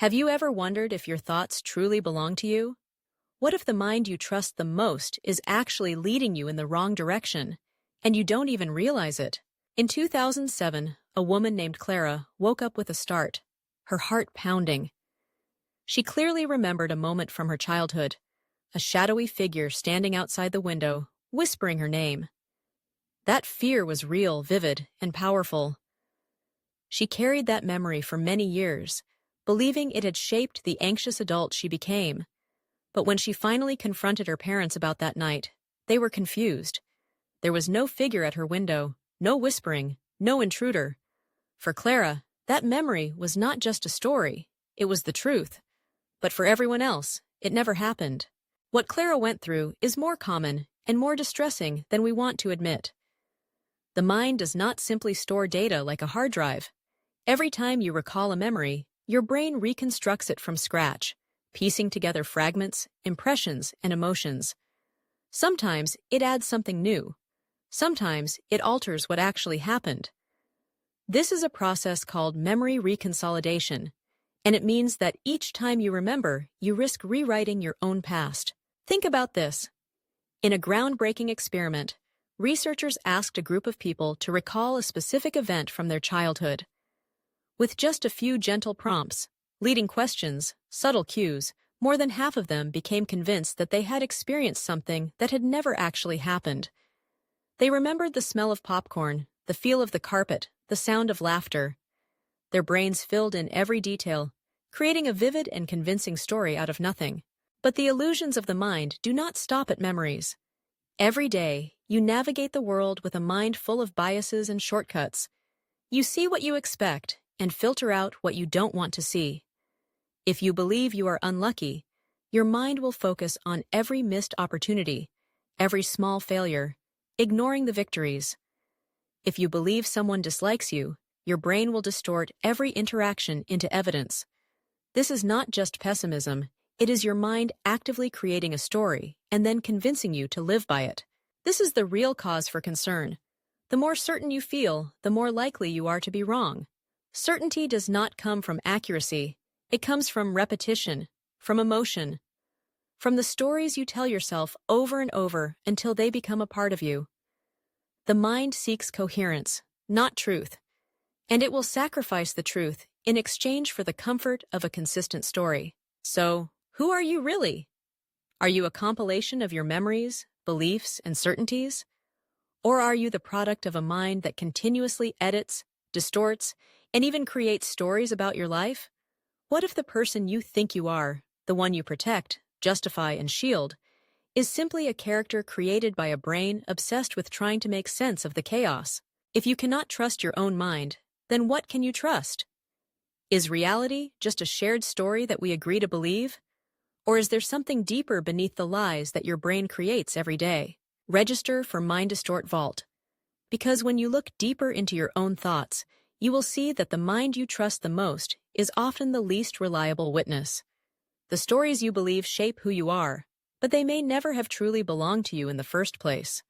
Have you ever wondered if your thoughts truly belong to you? What if the mind you trust the most is actually leading you in the wrong direction, and you don't even realize it? In 2007, a woman named Clara woke up with a start, her heart pounding. She clearly remembered a moment from her childhood, a shadowy figure standing outside the window, whispering her name. That fear was real, vivid, and powerful. She carried that memory for many years, believing it had shaped the anxious adult she became. But when she finally confronted her parents about that night, they were confused. There was no figure at her window, no whispering, no intruder. For Clara, that memory was not just a story, it was the truth. But for everyone else, it never happened. What Clara went through is more common and more distressing than we want to admit. The mind does not simply store data like a hard drive. Every time you recall a memory, your brain reconstructs it from scratch, piecing together fragments, impressions, and emotions. Sometimes it adds something new. Sometimes it alters what actually happened. This is a process called memory reconsolidation, and it means that each time you remember, you risk rewriting your own past. Think about this. In a groundbreaking experiment, researchers asked a group of people to recall a specific event from their childhood. With just a few gentle prompts, leading questions, subtle cues, more than half of them became convinced that they had experienced something that had never actually happened. They remembered the smell of popcorn, the feel of the carpet, the sound of laughter. Their brains filled in every detail, creating a vivid and convincing story out of nothing. But the illusions of the mind do not stop at memories. Every day, you navigate the world with a mind full of biases and shortcuts. You see what you expect and filter out what you don't want to see. If you believe you are unlucky, your mind will focus on every missed opportunity, every small failure, ignoring the victories. If you believe someone dislikes you, your brain will distort every interaction into evidence. This is not just pessimism. It is your mind actively creating a story and then convincing you to live by it. This is the real cause for concern. The more certain you feel, the more likely you are to be wrong. Certainty does not come from accuracy. It comes from repetition, from emotion, from the stories you tell yourself over and over until they become a part of you. The mind seeks coherence, not truth, and it will sacrifice the truth in exchange for the comfort of a consistent story. So, who are you really? Are you a compilation of your memories, beliefs, and certainties? Or are you the product of a mind that continuously edits, distorts, and even creates stories about your life? What if the person you think you are, the one you protect, justify, and shield, is simply a character created by a brain obsessed with trying to make sense of the chaos? If you cannot trust your own mind, then what can you trust? Is reality just a shared story that we agree to believe? Or is there something deeper beneath the lies that your brain creates every day? Register for MindDistort Vault. Because when you look deeper into your own thoughts, you will see that the mind you trust the most is often the least reliable witness. The stories you believe shape who you are, but they may never have truly belonged to you in the first place.